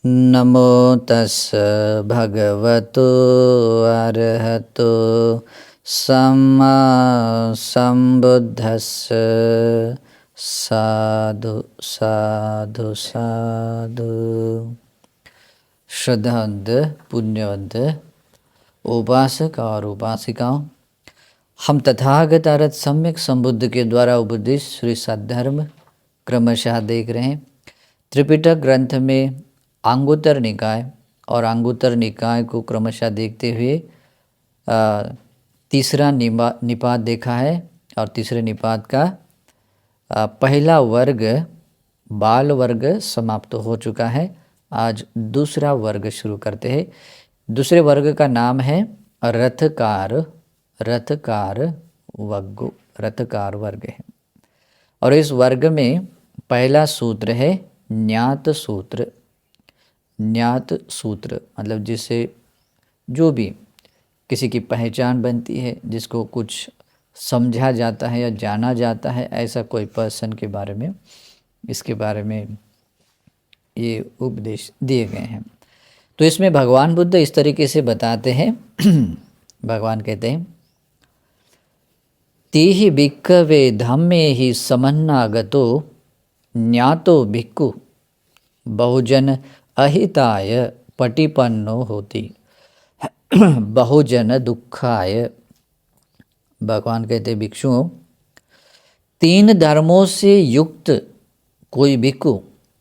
नमो तस् भगवतो अरहतो सम्मा सम्बुद्धस्स साधु साधु साधु। श्रद्धावंत पुण्यवंत उपासक और उपासिकाओं, हम तथागत अरहत सम्यक संबुद्ध के द्वारा उपदिष्ट श्री सद्धर्म क्रमशः देख रहे हैं। त्रिपिटक ग्रंथ में अंगुत्तर निकाय और अंगुत्तर निकाय को क्रमशः देखते हुए तीसरा निपात देखा है और तीसरे निपात का पहला वर्ग बाल वर्ग समाप्त हो चुका है। आज दूसरा वर्ग शुरू करते हैं। दूसरे वर्ग का नाम है रथकार वर्ग है। और इस वर्ग में पहला सूत्र है ज्ञात सूत्र। ज्ञात सूत्र मतलब जिससे जो भी किसी की पहचान बनती है, जिसको कुछ समझा जाता है या जाना जाता है, ऐसा कोई पर्सन के बारे में, इसके बारे में ये उपदेश दिए गए हैं। तो इसमें भगवान बुद्ध इस तरीके से बताते हैं। भगवान कहते हैं, तीहि भिक्खवे धम्मे ही समन्नागतो ज्ञातो भिक्खु बहुजन अहिताय पटिपन्नो होती बहुजन दुखाय। भगवान कहते भिक्षुओं, तीन धर्मों से युक्त कोई भिक्षु,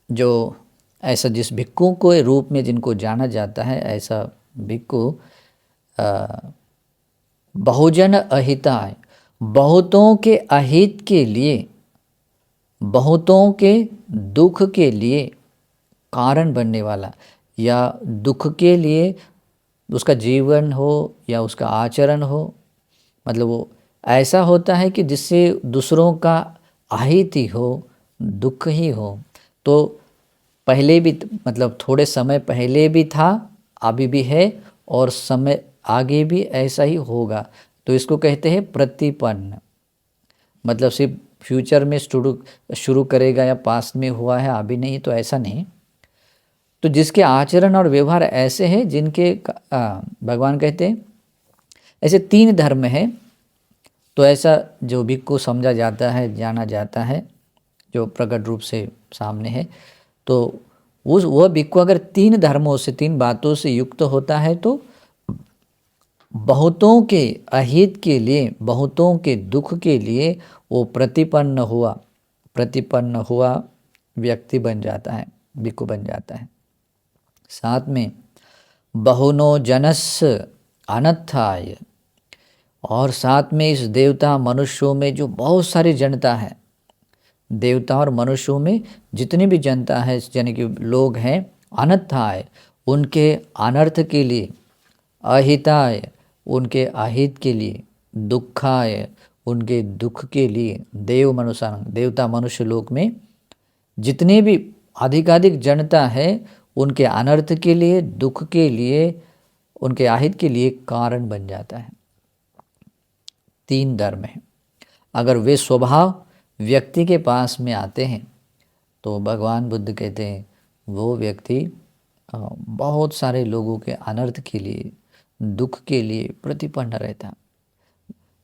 जो ऐसा जिस भिक्षु के रूप में जिनको जाना जाता है, ऐसा भिक्षु बहुजन अहिताय, बहुतों के अहित के लिए, बहुतों के दुख के लिए कारण बनने वाला, या दुख के लिए उसका जीवन हो या उसका आचरण हो, मतलब वो ऐसा होता है कि जिससे दूसरों का अहित ही हो, दुख ही हो। तो पहले भी, मतलब थोड़े समय पहले भी था, अभी भी है और समय आगे भी ऐसा ही होगा। तो इसको कहते हैं प्रतिपन्न। मतलब सिर्फ फ्यूचर में शुरू करेगा या पास्ट में हुआ है अभी नहीं, तो ऐसा नहीं। तो जिसके आचरण और व्यवहार ऐसे हैं, जिनके भगवान कहते हैं ऐसे तीन धर्म है। तो ऐसा जो भिक्षु समझा जाता है, जाना जाता है, जो प्रकट रूप से सामने है, तो वह भिक्षु अगर तीन धर्मों से, तीन बातों से युक्त होता है, तो बहुतों के अहित के लिए, बहुतों के दुख के लिए वो प्रतिपन्न हुआ व्यक्ति बन जाता है, भिक्षु बन जाता है। साथ में बहुनो जनस अनत्थाय, और साथ में इस देवता मनुष्यों में जो बहुत सारी जनता है, देवता और मनुष्यों में जितनी भी जनता है, यानी कि लोग हैं, अनत्थाय उनके अनर्थ के लिए, अहिताय उनके अहित के लिए, दुखाय उनके दुख के लिए, देवता मनुष्य लोक में जितने भी अधिकाधिक जनता है, उनके अनर्थ के लिए, दुख के लिए, उनके अहित के लिए कारण बन जाता है। तीन धर्म है। अगर वे स्वभाव व्यक्ति के पास में आते हैं, तो भगवान बुद्ध कहते हैं वो व्यक्ति बहुत सारे लोगों के अनर्थ के लिए, दुख के लिए प्रतिपन्न रहता।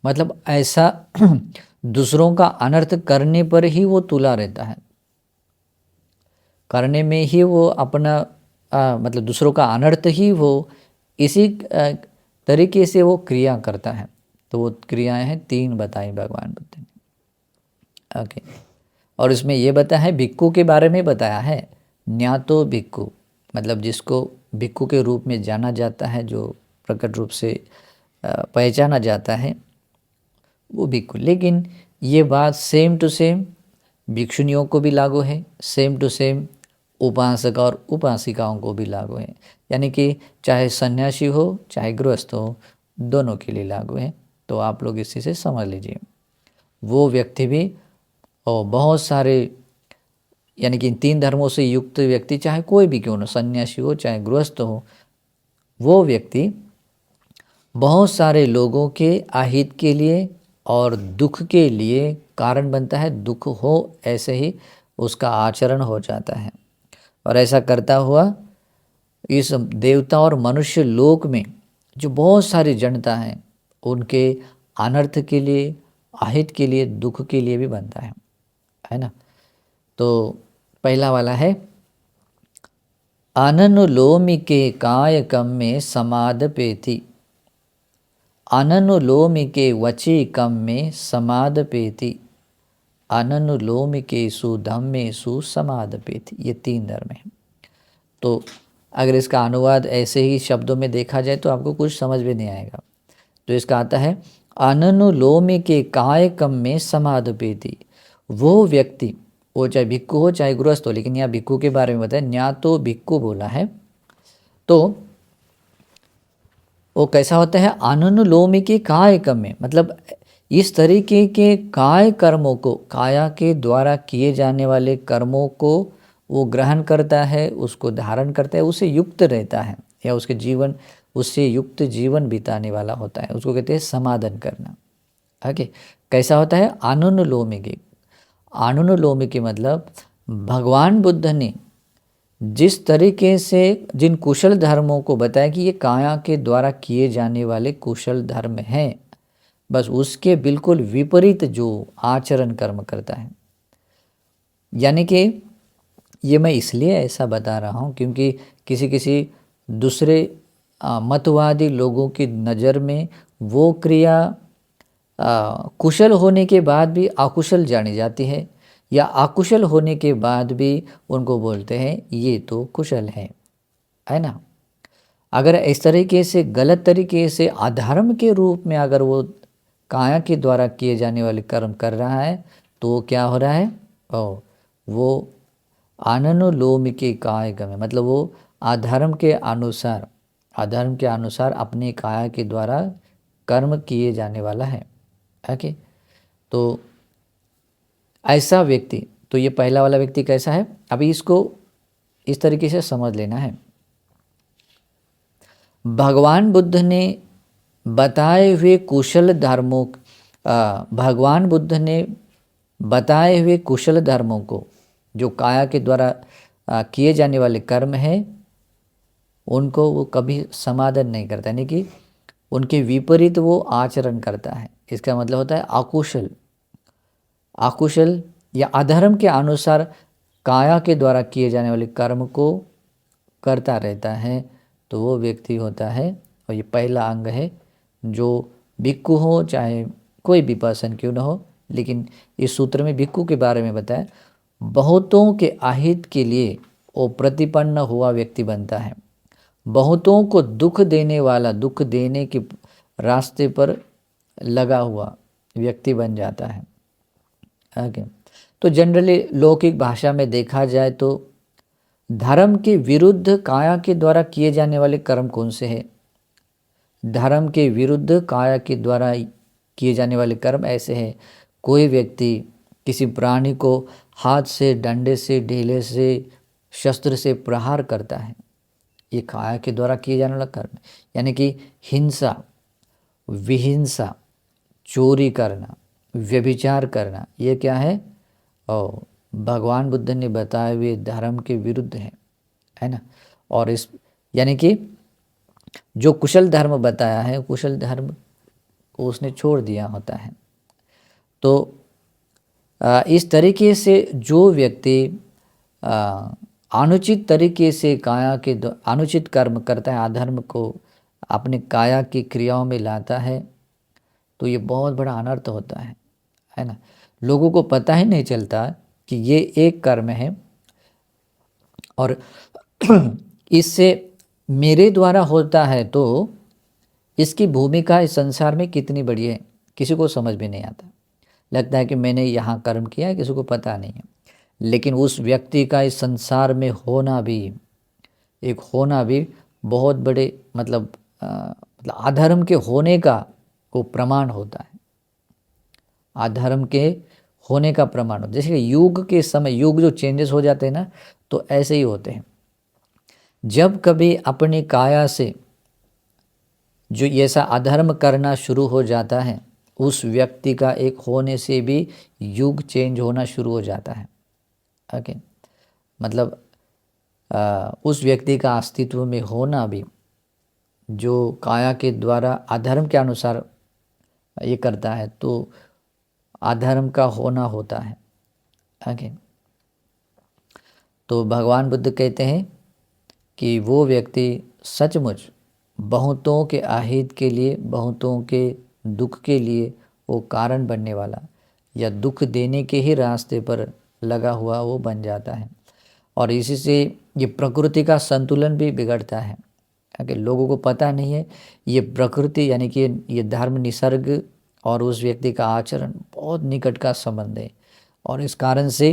मतलब ऐसा दूसरों का अनर्थ करने पर ही वो तुला रहता है, करने में ही वो अपना मतलब दूसरों का अनर्थ ही वो इसी तरीके से वो क्रिया करता है। तो वो क्रियाएं हैं तीन बताई भगवान बुद्ध ने। ओके, और इसमें ये बताया है, भिक्षु के बारे में बताया है, ज्ञातो भिक्षु, मतलब जिसको भिक्षु के रूप में जाना जाता है, जो प्रकट रूप से पहचाना जाता है, वो भिक्षु। लेकिन ये बात सेम टू सेम भिक्षुनियों को भी लागू है, सेम टू सेम उपासक और उपासिकाओं को भी लागू है। यानी कि चाहे सन्यासी हो चाहे गृहस्थ हो, दोनों के लिए लागू है। तो आप लोग इसी से समझ लीजिए, वो व्यक्ति भी और बहुत सारे, यानी कि इन तीन धर्मों से युक्त व्यक्ति, चाहे कोई भी क्यों ना, सन्यासी हो चाहे गृहस्थ हो, वो व्यक्ति बहुत सारे लोगों के अहित के लिए और दुख के लिए कारण बनता है। दुख हो ऐसे ही उसका आचरण हो जाता है, और ऐसा करता हुआ इस देवता और मनुष्य लोक में जो बहुत सारी जनता हैं उनके अनर्थ के लिए, अहित के लिए, दुख के लिए भी बनता है ना। तो पहला वाला है अननुलोमिके कायकम में समादपेति, अननुलोमिके वची कम में समादपेति, अननुलोमिकेषु धम्मेषु समादपेति। ये 3 धर्म है। तो अगर इसका अनुवाद ऐसे ही शब्दों में देखा जाए तो आपको कुछ समझ में नहीं आएगा। तो इसका आता है अननुलोमिके कायकम में समादपेति। वो व्यक्ति, वो चाहे भिक्खु हो चाहे गृहस्थ हो, लेकिन यहाँ भिक्खु के बारे में बताया, यहाँ तो भिक्खु बोला है। तो वो कैसा होता है, अनुलोमिके कायकम में, मतलब इस तरीके के काय कर्मों को, काया के द्वारा किए जाने वाले कर्मों को वो ग्रहण करता है, उसको धारण करता है, उससे युक्त रहता है, या उसके जीवन, उससे युक्त जीवन बिताने वाला होता है, उसको कहते हैं समाधन करना। ओके, कैसा होता है, अनुलोमिके। अनुलोमिके मतलब भगवान बुद्ध ने जिस तरीके से जिन कुशल धर्मों को बताया कि ये काया के द्वारा किए जाने वाले कुशल धर्म हैं, बस उसके बिल्कुल विपरीत जो आचरण कर्म करता है। यानी कि ये मैं इसलिए ऐसा बता रहा हूँ क्योंकि किसी किसी दूसरे मतवादी लोगों की नज़र में वो क्रिया कुशल होने के बाद भी अकुशल जानी जाती है, या अकुशल होने के बाद भी उनको बोलते हैं ये तो कुशल है ना। अगर इस तरीके से गलत तरीके से अधर्म के रूप में अगर वो काया के द्वारा किए जाने वाले कर्म कर रहा है तो वो क्या हो रहा है, वो अनुलोमिके कायकम में, मतलब वो अधर्म के अनुसार अपने काया के द्वारा कर्म किए जाने वाला है। ओके, तो ऐसा व्यक्ति, तो ये पहला वाला व्यक्ति कैसा है, अभी इसको इस तरीके से समझ लेना है। भगवान बुद्ध ने बताए हुए कुशल धर्मों, भगवान बुद्ध ने बताए हुए कुशल धर्मों को, जो काया के द्वारा किए जाने वाले कर्म हैं, उनको वो कभी समादन नहीं करता, यानी कि उनके विपरीत वो आचरण करता है। इसका मतलब होता है अकुशल या अधर्म के अनुसार काया के द्वारा किए जाने वाले कर्म को करता रहता है, तो वो व्यक्ति होता है, और ये पहला अंग है, जो भिक्खु हो चाहे कोई भी पर्सन क्यों ना हो, लेकिन इस सूत्र में भिक्खु के बारे में बताया, बहुतों के अहित के लिए वो प्रतिपन्न हुआ व्यक्ति बनता है, बहुतों को दुख देने वाला, दुख देने के रास्ते पर लगा हुआ व्यक्ति बन जाता है। ओके, तो जनरली लौकिक भाषा में देखा जाए तो धर्म के विरुद्ध काया के द्वारा किए जाने वाले कर्म कौन से हैं? धर्म के विरुद्ध काया के द्वारा किए जाने वाले कर्म ऐसे हैं, कोई व्यक्ति किसी प्राणी को हाथ से, डंडे से, ढीले से, शस्त्र से प्रहार करता है, ये काया के द्वारा किए जाने वाला कर्म, यानी कि हिंसा, विहिंसा, चोरी करना, व्यभिचार करना, ये क्या है, और भगवान बुद्ध ने बताए हुए धर्म के विरुद्ध है ना। और इस यानी कि जो कुशल धर्म बताया है, कुशल धर्म को उसने छोड़ दिया होता है। तो इस तरीके से जो व्यक्ति अनुचित तरीके से काया के अनुचित कर्म करता है, अधर्म को अपने काया की क्रियाओं में लाता है, तो ये बहुत बड़ा अनर्थ होता है ना। लोगों को पता ही नहीं चलता कि ये एक कर्म है और इससे मेरे द्वारा होता है, तो इसकी भूमिका इस संसार में कितनी बड़ी है, किसी को समझ में नहीं आता। लगता है कि मैंने यहाँ कर्म किया है, किसी को पता नहीं है। लेकिन उस व्यक्ति का इस संसार में होना भी बहुत बड़े मतलब अधर्म के होने का वो प्रमाण होता है, अधर्म के होने का प्रमाण होता है। जैसे युग के समय, युग जो चेंजेस हो जाते हैं ना, तो ऐसे ही होते हैं। जब कभी अपनी काया से जो ऐसा अधर्म करना शुरू हो जाता है, उस व्यक्ति का एक होने से भी युग चेंज होना शुरू हो जाता है। ओके, मतलब उस व्यक्ति का अस्तित्व में होना भी जो काया के द्वारा अधर्म के अनुसार ये करता है तो अधर्म का होना होता है। ओके, तो भगवान बुद्ध कहते हैं कि वो व्यक्ति सचमुच बहुतों के अहित के लिए, बहुतों के दुख के लिए वो कारण बनने वाला या दुख देने के ही रास्ते पर लगा हुआ वो बन जाता है। और इसी से ये प्रकृति का संतुलन भी बिगड़ता है, क्योंकि लोगों को पता नहीं है ये प्रकृति यानी कि ये धर्म, निसर्ग और उस व्यक्ति का आचरण बहुत निकट का संबंध है। और इस कारण से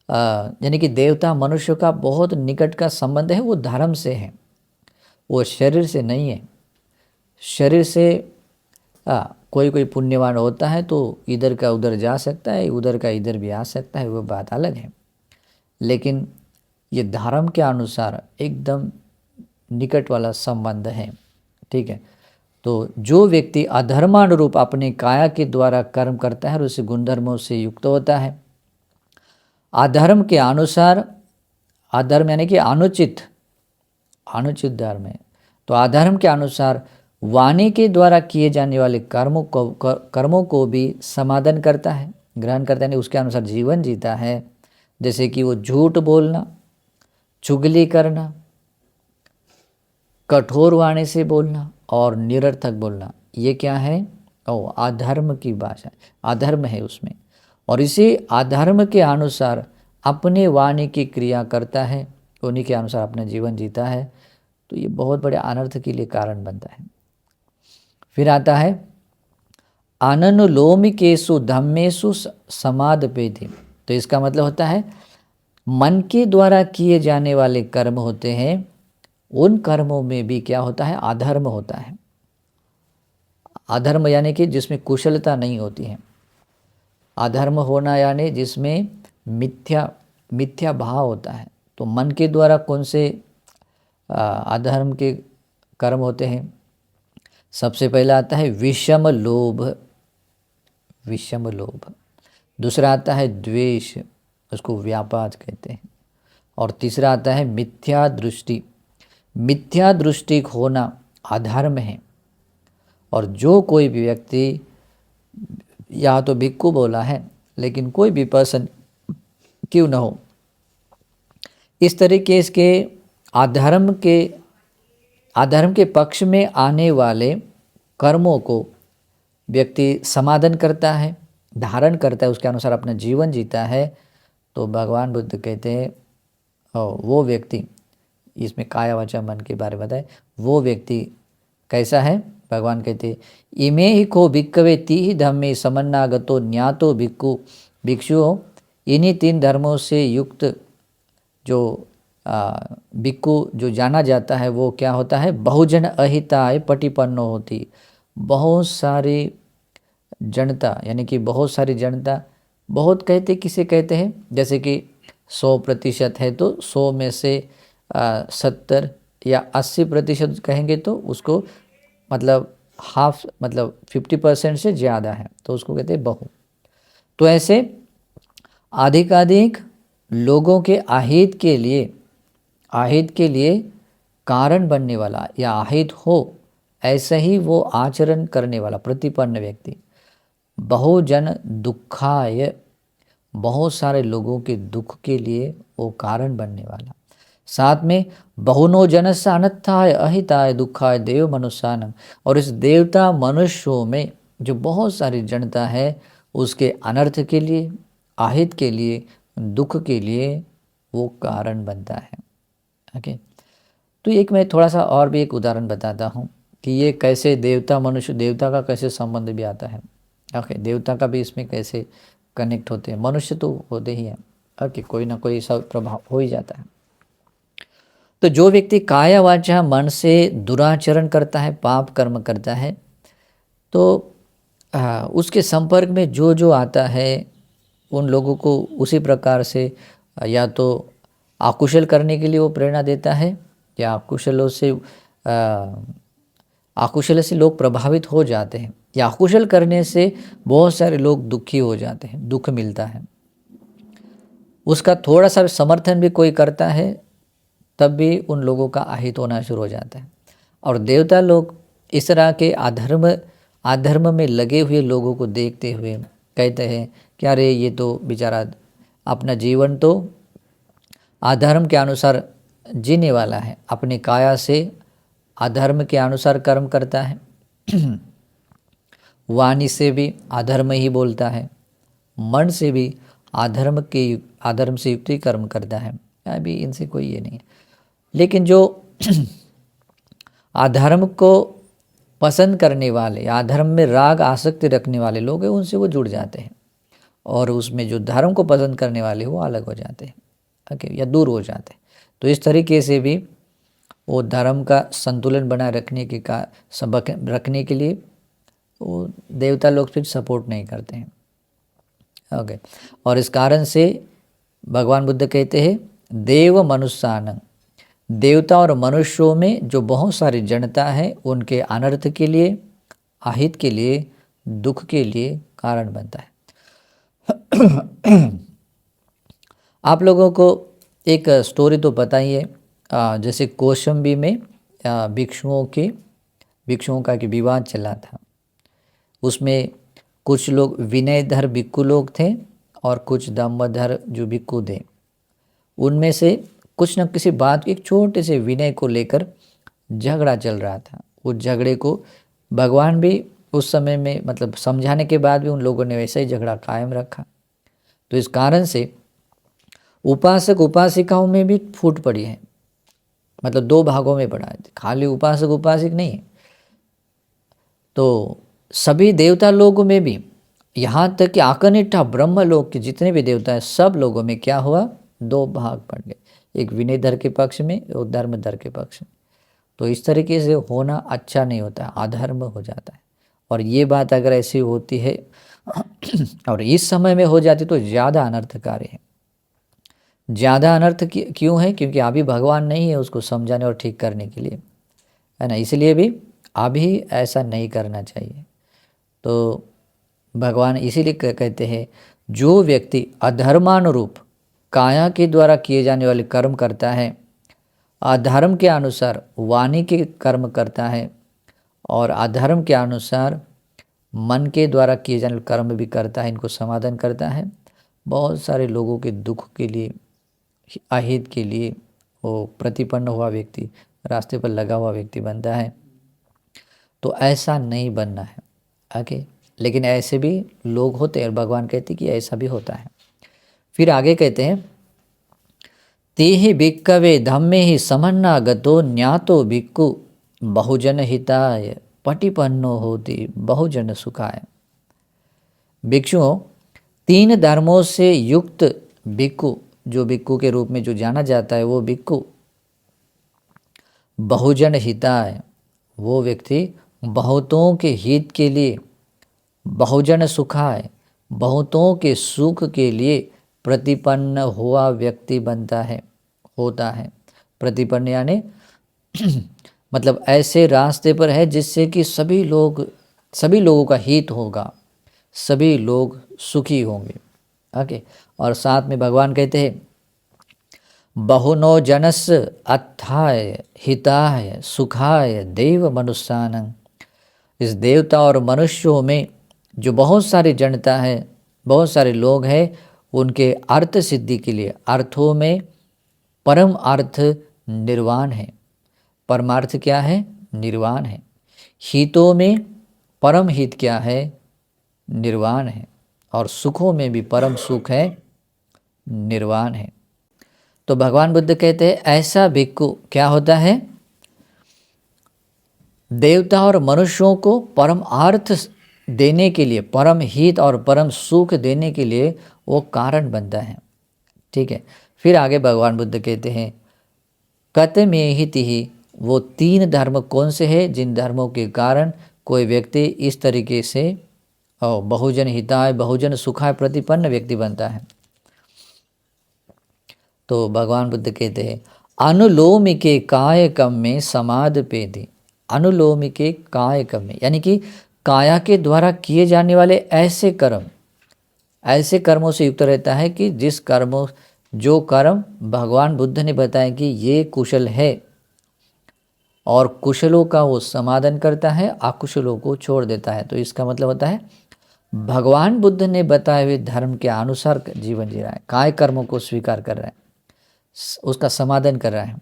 यानी कि देवता मनुष्य का बहुत निकट का संबंध है, वो धर्म से है, वो शरीर से नहीं है। शरीर से कोई कोई पुण्यवान होता है तो इधर का उधर जा सकता है, उधर का इधर भी आ सकता है, वो बात अलग है। लेकिन ये धर्म के अनुसार एकदम निकट वाला संबंध है। ठीक है, तो जो व्यक्ति अधर्मानुरूप अपने काया के द्वारा कर्म करता है और उसे गुणधर्मों से युक्त होता है, अधर्म के अनुसार, अधर्म यानी कि अनुचित धर्म है, तो अधर्म के अनुसार वाणी के द्वारा किए जाने वाले कर्मों को भी समाधान करता है, ग्रहण करता है, उसके अनुसार जीवन जीता है। जैसे कि वो झूठ बोलना, चुगली करना, कठोर वाणी से बोलना और निरर्थक बोलना, ये क्या है? अधर्म की भाषा, अधर्म है उसमें। और इसी अधर्म के अनुसार अपने वाणी की क्रिया करता है, उन्हीं के अनुसार अपना जीवन जीता है, तो ये बहुत बड़े अनर्थ के लिए कारण बनता है। फिर आता है अनुलोमिकेषु धम्मेषु समादपेति। तो इसका मतलब होता है मन के द्वारा किए जाने वाले कर्म होते हैं, उन कर्मों में भी क्या होता है? अधर्म होता है। अधर्म यानी कि जिसमें कुशलता नहीं होती है। अधर्म होना यानी जिसमें मिथ्या भाव होता है। तो मन के द्वारा कौन से अधर्म के कर्म होते हैं? सबसे पहला आता है विषम लोभ, दूसरा आता है द्वेष, उसको व्यापाद कहते हैं, और तीसरा आता है मिथ्या दृष्टि होना अधर्म है। और जो कोई भी व्यक्ति, या तो भिक्खु बोला है, लेकिन कोई भी पर्सन क्यों न हो, इस तरीके के अधर्म के पक्ष में आने वाले कर्मों को व्यक्ति समाधान करता है, धारण करता है, उसके अनुसार अपना जीवन जीता है, तो भगवान बुद्ध कहते हैं वो व्यक्ति, इसमें काया वाचा मन के बारे में बताए, वो व्यक्ति कैसा है? भगवान कहते हैं इमे ही को भिक्खवे तीहि धम्मे समन्नागतो न्यातो भिक्षु। इन्हीं 3 धर्मों से युक्त जो भिक्खु जो जाना जाता है वो क्या होता है? बहुजन अहिताय पटिपन्नो होती। बहुत सारी जनता, यानी कि बहुत सारी जनता, बहुत कहते किसे कहते हैं? जैसे कि 100% है तो 100 में से 70 या 80% कहेंगे तो उसको मतलब हाफ, मतलब 50% से ज़्यादा है, तो उसको कहते हैं बहु। तो ऐसे अधिकाधिक लोगों के अहित के लिए कारण बनने वाला या अहित हो, ऐसा ही वो आचरण करने वाला प्रतिपन्न व्यक्ति, बहुजन दुखाय, बहुत सारे लोगों के दुख के लिए वो कारण बनने वाला। साथ में बहुनो जनस्य अनर्थाय अहिताय दुखाय देव मनुष्यान, और इस देवता मनुष्यों में जो बहुत सारी जनता है उसके अनर्थ के लिए, अहित के लिए, दुख के लिए वो कारण बनता है। ओके, तो एक मैं थोड़ा सा और भी एक उदाहरण बताता हूँ कि ये कैसे देवता मनुष्य, देवता का कैसे संबंध भी आता है। ओके, देवता का भी इसमें कैसे कनेक्ट होते हैं, मनुष्य तो होते ही हैं। ओके, कोई ना कोई सब प्रभाव हो ही जाता है। तो जो व्यक्ति काया वाचा मन से दुराचरण करता है, पाप कर्म करता है, तो उसके संपर्क में जो जो आता है उन लोगों को उसी प्रकार से या तो अकुशल करने के लिए वो प्रेरणा देता है, या अकुशल से लोग प्रभावित हो जाते हैं, या अकुशल करने से बहुत सारे लोग दुखी हो जाते हैं, दुख मिलता है। उसका थोड़ा सा समर्थन भी कोई करता है तब भी उन लोगों का अहित होना शुरू हो जाता है। और देवता लोग इस तरह के अधर्म में लगे हुए लोगों को देखते हुए कहते हैं कि अरे ये तो बेचारा अपना जीवन तो अधर्म के अनुसार जीने वाला है, अपनी काया से अधर्म के अनुसार कर्म करता है, वाणी से भी अधर्म ही बोलता है, मन से भी अधर्म से युक्त ही कर्म करता है। अभी इनसे कोई ये नहीं है। लेकिन जो अधर्म को पसंद करने वाले, अधर्म में राग आसक्ति रखने वाले लोग हैं, उनसे वो जुड़ जाते हैं, और उसमें जो धर्म को पसंद करने वाले वो अलग हो जाते हैं, ओके, या दूर हो जाते हैं। तो इस तरीके से भी वो धर्म का संतुलन बनाए रखने के लिए वो देवता लोग फिर सपोर्ट नहीं करते हैं, ओके। और इस कारण से भगवान बुद्ध कहते हैं देव मनुष्यानं, देवता और मनुष्यों में जो बहुत सारी जनता है उनके अनर्थ के लिए, अहित के लिए, दुख के लिए कारण बनता है। आप लोगों को एक स्टोरी तो पता ही है, जैसे कौशाम्बी में भिक्षुओं का कि विवाद चला था। उसमें कुछ लोग विनयधर भिक्खु लोग थे और कुछ दम्भधर जो भिक्खु थे। उनमें से कुछ न किसी बात, एक छोटे से विनय को लेकर झगड़ा चल रहा था। उस झगड़े को भगवान भी उस समय में मतलब समझाने के बाद भी उन लोगों ने वैसा ही झगड़ा कायम रखा। तो इस कारण से उपासक उपासिकाओं में भी फूट पड़ी है, मतलब दो भागों में पड़ा है, खाली उपासक उपासिक नहीं है। तो सभी देवता लोगों में भी, यहाँ तक कि आकनिष्ठा ब्रह्म लोक के जितने भी देवता हैं सब लोगों में क्या हुआ, दो भाग पड़ गए, एक विनयधर के पक्ष में और धर्मधर के पक्ष में। तो इस तरीके से होना अच्छा नहीं होता है, अधर्म हो जाता है। और ये बात अगर ऐसी होती है और इस समय में हो जाती तो ज़्यादा अनर्थकारी है। ज़्यादा अनर्थ क्यों है? क्योंकि अभी भगवान नहीं है उसको समझाने और ठीक करने के लिए, है ना। इसलिए भी अभी ऐसा नहीं करना चाहिए। तो भगवान इसीलिए कहते हैं जो व्यक्ति अधर्मानुरूप काया के द्वारा किए जाने वाले कर्म करता है, अधर्म के अनुसार वाणी के कर्म करता है और अधर्म के अनुसार मन के द्वारा किए जाने वाले कर्म भी करता है, इनको समाधान करता है, बहुत सारे लोगों के दुख के लिए, अहित के लिए वो प्रतिपन्न हुआ व्यक्ति, रास्ते पर लगा हुआ व्यक्ति बनता है। तो ऐसा नहीं बनना है, ओके। लेकिन ऐसे भी लोग होते हैं और भगवान कहते हैं कि ऐसा भी होता है। फिर आगे कहते हैं तेहि भिक्खवे धम्मे ही समन्नागतो न्यातो भिक्खु बहुजन हिताय पटिपन्नो होति बहुजन सुखाय। भिक्षुओं, तीन धर्मों से युक्त भिक्खु, जो भिक्खु के रूप में जो जाना जाता है वो भिक्खु बहुजन हिताय, वो व्यक्ति बहुतों के हित के लिए, बहुजन सुखाय, बहुतों के सुख के लिए प्रतिपन्न हुआ व्यक्ति बनता है, होता है। प्रतिपन्न यानी मतलब ऐसे रास्ते पर है जिससे कि सभी लोगों का हित होगा, सभी लोग सुखी होंगे, ओके। और साथ में भगवान कहते हैं बहुनो जनस अत्थाय हिताय सुखाय देव मनुष्यानं। इस देवता और मनुष्यों में जो बहुत सारी जनता है, बहुत सारे लोग हैं, उनके अर्थ सिद्धि के लिए, अर्थों में परम अर्थ निर्वाण है। परमार्थ क्या है? निर्वाण है। हितों में परम हित क्या है? निर्वाण है। और सुखों में भी परम सुख है, निर्वाण है। तो भगवान बुद्ध कहते हैं ऐसा भिक्खु क्या होता है? देवता और मनुष्यों को परम अर्थ देने के लिए, परम हित और परम सुख देने के लिए वो कारण बनता है, ठीक है। फिर आगे भगवान बुद्ध कहते हैं कतमेहिति, वो तीन धर्म कौन से हैं जिन धर्मों के कारण कोई व्यक्ति इस तरीके से बहुजन हिताय बहुजन सुखाय प्रतिपन्न व्यक्ति बनता है। तो भगवान बुद्ध कहते हैं अनुलोमिके कायकम में समादपेति। अनुलोमिके कायकम में यानी कि काया के द्वारा किए जाने वाले ऐसे कर्मों से युक्त रहता है कि जिस कर्मों जो कर्म भगवान बुद्ध ने बताया कि ये कुशल है और कुशलों का वो समाधान करता है, अकुशलों को छोड़ देता है। तो इसका मतलब होता है भगवान बुद्ध ने बताए हुए धर्म के अनुसार जीवन जी रहा है, काय कर्मों को स्वीकार कर रहा है, उसका समाधान कर रहा है,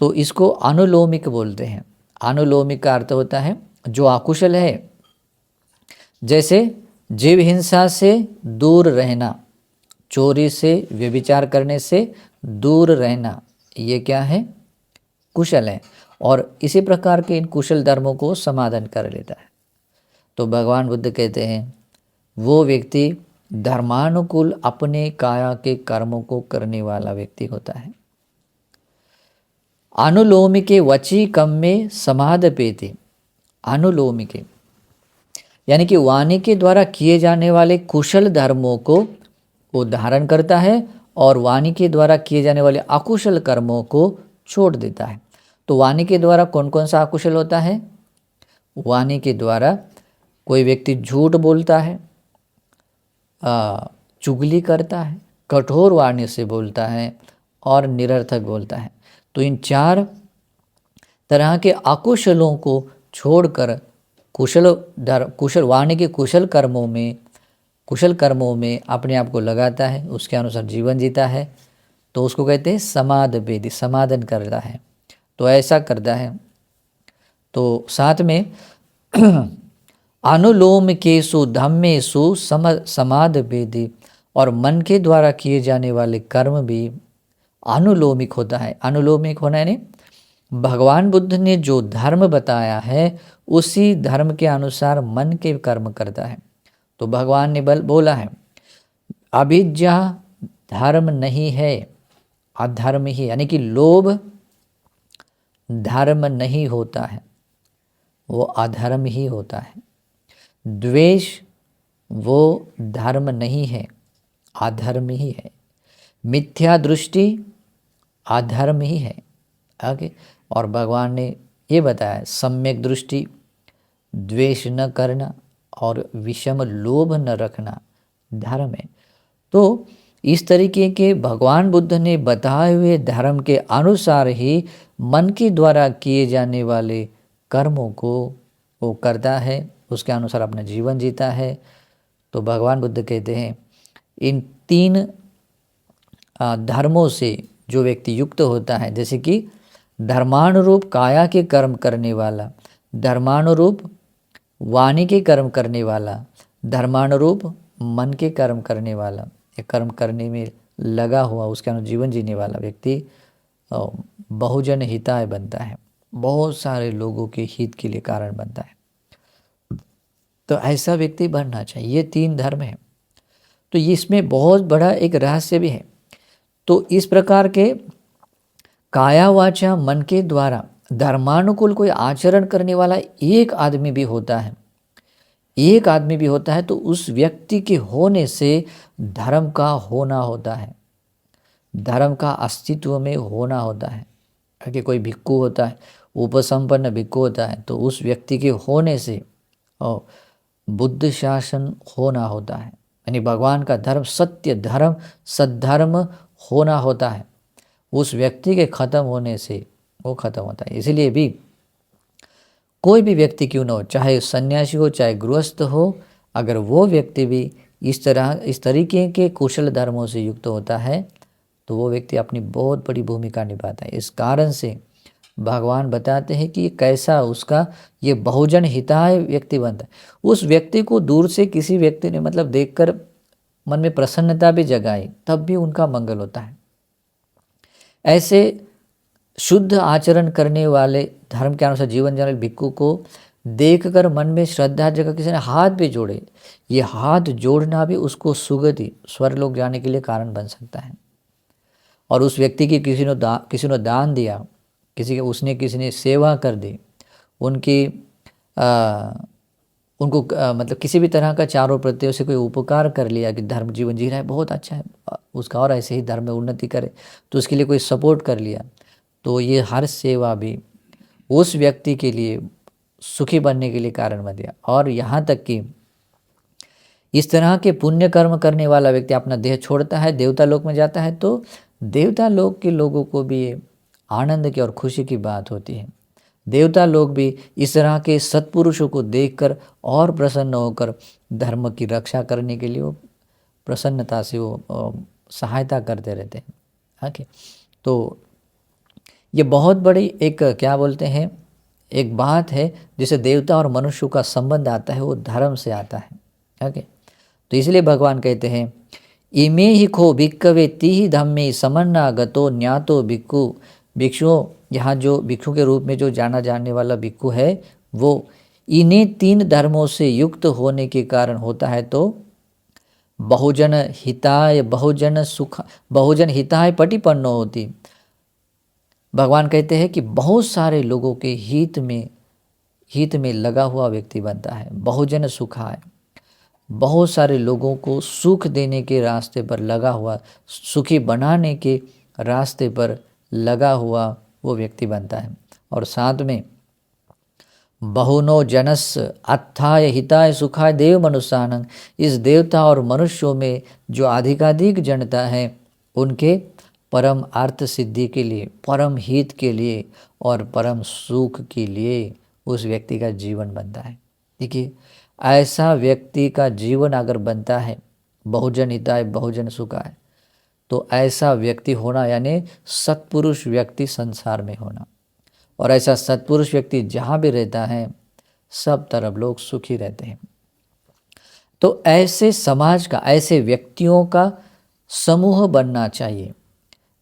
तो इसको अनुलोमिक बोलते हैं। अनुलोमिक का अर्थ होता है जो अकुशल है, जैसे जीव हिंसा से दूर रहना, चोरी से, व्यभिचार करने से दूर रहना, ये क्या है? कुशल है। और इसी प्रकार के इन कुशल धर्मों को समाधान कर लेता है। तो भगवान बुद्ध कहते हैं वो व्यक्ति धर्मानुकूल अपने काया के कर्मों को करने वाला व्यक्ति होता है। अनुलोमिके वची कम्मे समादपेति, अनुलोमिके यानी कि वाणी के द्वारा किए जाने वाले कुशल धर्मों को वो धारण करता है और वाणी के द्वारा किए जाने वाले अकुशल कर्मों को छोड़ देता है। तो वाणी के द्वारा कौन कौन सा अकुशल होता है? वाणी के द्वारा कोई व्यक्ति झूठ बोलता है, चुगली करता है, कठोर वाणी से बोलता है और निरर्थक बोलता है। तो इन 4 तरह के अकुशलों को छोड़कर कुशल वाणी के कुशल कर्मों में अपने आप को लगाता है, उसके अनुसार जीवन जीता है, तो उसको कहते हैं समादपेति, समाधान करता है। तो ऐसा करता है। तो साथ में अनुलोमकेषु धम्मेषु समादपेति, और मन के द्वारा किए जाने वाले कर्म भी अनुलोमिक होता है। अनुलोमिक होना यानी भगवान बुद्ध ने जो धर्म बताया है उसी धर्म के अनुसार मन के कर्म करता है। तो भगवान ने बोला है अभिज्ञा धर्म नहीं है, अधर्म ही, यानी कि लोभ धर्म नहीं होता है, वो अधर्म ही होता है। द्वेष वो धर्म नहीं है, अधर्म ही है। मिथ्या दृष्टि अधर्म ही है। आगे और भगवान ने ये बताया सम्यक दृष्टि, द्वेष न करना और विषम लोभ न रखना धर्म है। तो इस तरीके के भगवान बुद्ध ने बताए हुए धर्म के अनुसार ही मन के द्वारा किए जाने वाले कर्मों को वो करता है, उसके अनुसार अपना जीवन जीता है। तो भगवान बुद्ध कहते हैं इन 3 धर्मों से जो व्यक्ति युक्त होता है, जैसे कि धर्मानुरूप काया के कर्म करने वाला, धर्मानुरूप वाणी के कर्म करने वाला, धर्मानुरूप मन के कर्म करने वाला, ये कर्म करने में लगा हुआ उसके अनुसार जीवन जीने वाला व्यक्ति बहुजन हिताय बनता है, बहुत सारे लोगों के हित के लिए कारण बनता है। तो ऐसा व्यक्ति बनना चाहिए। ये 3 धर्म है। तो इसमें बहुत बड़ा एक रहस्य भी है। तो इस प्रकार के काया वाचा मन के द्वारा धर्मानुकूल कोई आचरण करने वाला एक आदमी भी होता है, एक आदमी भी होता है, तो उस व्यक्ति के होने से धर्म का होना होता है, धर्म का अस्तित्व में होना होता है। कि कोई भिक्खु होता है, उपसंपन्न भिक्खु होता है, तो उस व्यक्ति के होने से बुद्ध शासन होना होता है, यानी भगवान का धर्म, सत्य धर्म, सद्धर्म होना होता है। उस व्यक्ति के खत्म होने से वो खत्म होता है। इसलिए भी कोई भी व्यक्ति क्यों न हो, चाहे सन्यासी हो चाहे गृहस्थ हो, अगर वो व्यक्ति भी इस तरीके के कुशल धर्मों से युक्त होता है तो वो व्यक्ति अपनी बहुत बड़ी भूमिका निभाता है। इस कारण से भगवान बताते हैं कि कैसा उसका ये बहुजन हिताय व्यक्ति बनता है। उस व्यक्ति को दूर से किसी व्यक्ति ने मतलब देखकर मन में प्रसन्नता भी जगाई, तब भी उनका मंगल होता है। ऐसे शुद्ध आचरण करने वाले, धर्म के अनुसार जीवन जीने वाले भिक्खु को देखकर मन में श्रद्धा जगह किसी ने हाथ भी जोड़े, ये हाथ जोड़ना भी उसको सुगति स्वर्गलोक जाने के लिए कारण बन सकता है। और उस व्यक्ति की किसी ने दान दिया, किसी ने सेवा कर दी, उनको मतलब किसी भी तरह का चारों प्रत्ययों से कोई उपकार कर लिया कि धर्म जीवन जी रहा है, बहुत अच्छा है, उसका और ऐसे ही धर्म में उन्नति करे, तो उसके लिए कोई सपोर्ट कर लिया, तो ये हर सेवा भी उस व्यक्ति के लिए सुखी बनने के लिए कारण बन गया। और यहाँ तक कि इस तरह के पुण्य कर्म करने वाला व्यक्ति अपना देह छोड़ता है, देवता लोक में जाता है, तो देवता लोक के लोगों को भी ये आनंद की और खुशी की बात होती है। देवता लोग भी इस तरह के सत्पुरुषों को देखकर और प्रसन्न होकर धर्म की रक्षा करने के लिए वो प्रसन्नता से वो सहायता करते रहते हैं। ओके, तो ये बहुत बड़ी एक क्या बोलते हैं, एक बात है जिसे देवता और मनुष्य का संबंध आता है, वो धर्म से आता है। ओके, तो इसलिए भगवान कहते हैं इमे ही खो भिक्कवे तिहि धम्मे समन्नागतो न्यातो भिक्खु। भिक्षुओं, यहाँ जो भिक्षु के रूप में जो जाना जाने वाला भिक्षु है वो इन्हीं 3 धर्मों से युक्त होने के कारण होता है। तो बहुजन हिताय बहुजन सुख बहुजन हिताय पटिपन्नो होती। भगवान कहते हैं कि बहुत सारे लोगों के हित में लगा हुआ व्यक्ति बनता है। बहुजन सुखाय, बहुत सारे लोगों को सुख देने के रास्ते पर लगा हुआ, सुखी बनाने के रास्ते पर लगा हुआ वो व्यक्ति बनता है। और साथ में बहुनो जनस अत्थाय हिताय सुखाय देव मनुष्यानंग, इस देवता और मनुष्यों में जो अधिकाधिक जनता है उनके परम अर्थ सिद्धि के लिए, परम हित के लिए और परम सुख के लिए उस व्यक्ति का जीवन बनता है। देखिए, ऐसा व्यक्ति का जीवन अगर बनता है बहुजन हिताय बहुजन सुखाय, तो ऐसा व्यक्ति होना यानी सत्पुरुष व्यक्ति संसार में होना। और ऐसा सत्पुरुष व्यक्ति जहाँ भी रहता है सब तरफ लोग सुखी रहते हैं। तो ऐसे समाज का, ऐसे व्यक्तियों का समूह बनना चाहिए।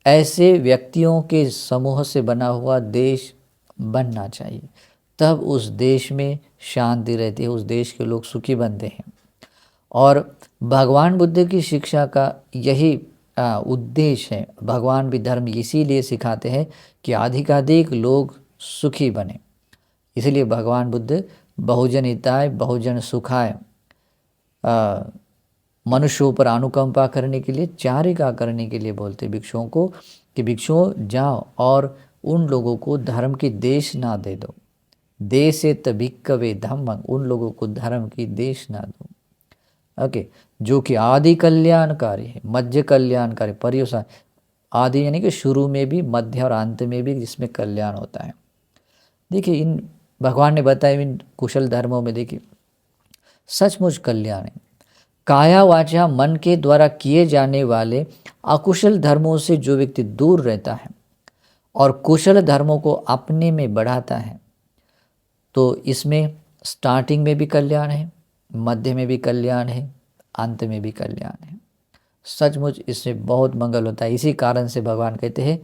ऐसे व्यक्तियों के समूह से बना हुआ देश बनना चाहिए, तब उस देश में शांति रहती है, उस देश के लोग सुखी बनते हैं। और भगवान बुद्ध की शिक्षा का यही उद्देश्य है। भगवान भी धर्म इसीलिए सिखाते हैं कि अधिकाधिक लोग सुखी बने। इसलिए भगवान बुद्ध बहुजन हिताय बहुजन सुखाय, मनुष्यों पर अनुकंपा करने के लिए, चारिका करने के लिए बोलते भिक्षुओं को कि भिक्षुओं जाओ और उन लोगों को धर्म की देश ना दे दो। देशेत भिक्खवे धम्मं, उन लोगों को धर्म की देश ना दो। ओके, जो कि आदि कल्याणकारी है, मध्य कल्याणकारी, पर्यवसान। आदि यानी कि शुरू में भी, मध्य और अंत में भी जिसमें कल्याण होता है। देखिए, इन भगवान ने बताया इन कुशल धर्मों में देखिए सचमुच कल्याण है। काया वाचा मन के द्वारा किए जाने वाले अकुशल धर्मों से जो व्यक्ति दूर रहता है और कुशल धर्मों को अपने में बढ़ाता है, तो इसमें स्टार्टिंग में भी कल्याण है, मध्य में भी कल्याण है, अंत में भी कल्याण है। सचमुच इससे बहुत मंगल होता है। इसी कारण से भगवान कहते हैं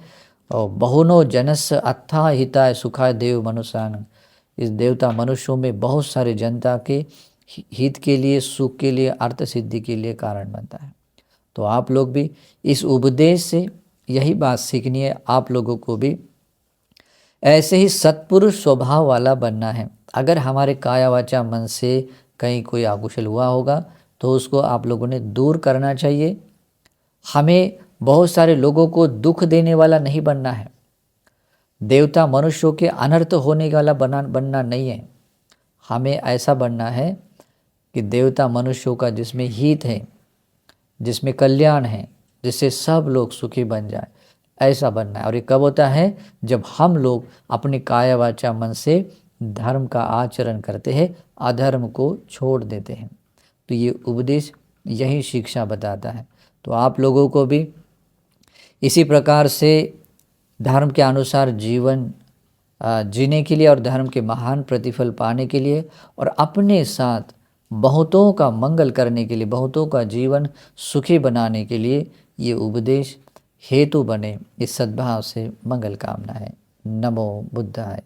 बहुनो जनस अत्था हिताय सुखाय देव मनुष्यान, इस देवता मनुष्यों में बहुत सारे जनता के हित के लिए, सुख के लिए, अर्थ सिद्धि के लिए कारण बनता है। तो आप लोग भी इस उपदेश से यही बात सीखनी है, आप लोगों को भी ऐसे ही सत्पुरुष स्वभाव वाला बनना है। अगर हमारे काया वाचा मन से कहीं कोई अकुशल हुआ होगा तो उसको आप लोगों ने दूर करना चाहिए। हमें बहुत सारे लोगों को दुख देने वाला नहीं बनना है। देवता मनुष्यों के अनर्थ होने वाला बनना नहीं है। हमें ऐसा बनना है कि देवता मनुष्यों का जिसमें हित है, जिसमें कल्याण है, जिससे सब लोग सुखी बन जाए, ऐसा बनना है। और ये कब होता है? जब हम लोग अपने काया वाचा मन से धर्म का आचरण करते हैं, अधर्म को छोड़ देते हैं। तो ये उपदेश यही शिक्षा बताता है। तो आप लोगों को भी इसी प्रकार से धर्म के अनुसार जीवन जीने के लिए और धर्म के महान प्रतिफल पाने के लिए और अपने साथ बहुतों का मंगल करने के लिए, बहुतों का जीवन सुखी बनाने के लिए ये उपदेश हेतु बने। इस सद्भाव से मंगल कामना है। नमो बुद्धाय।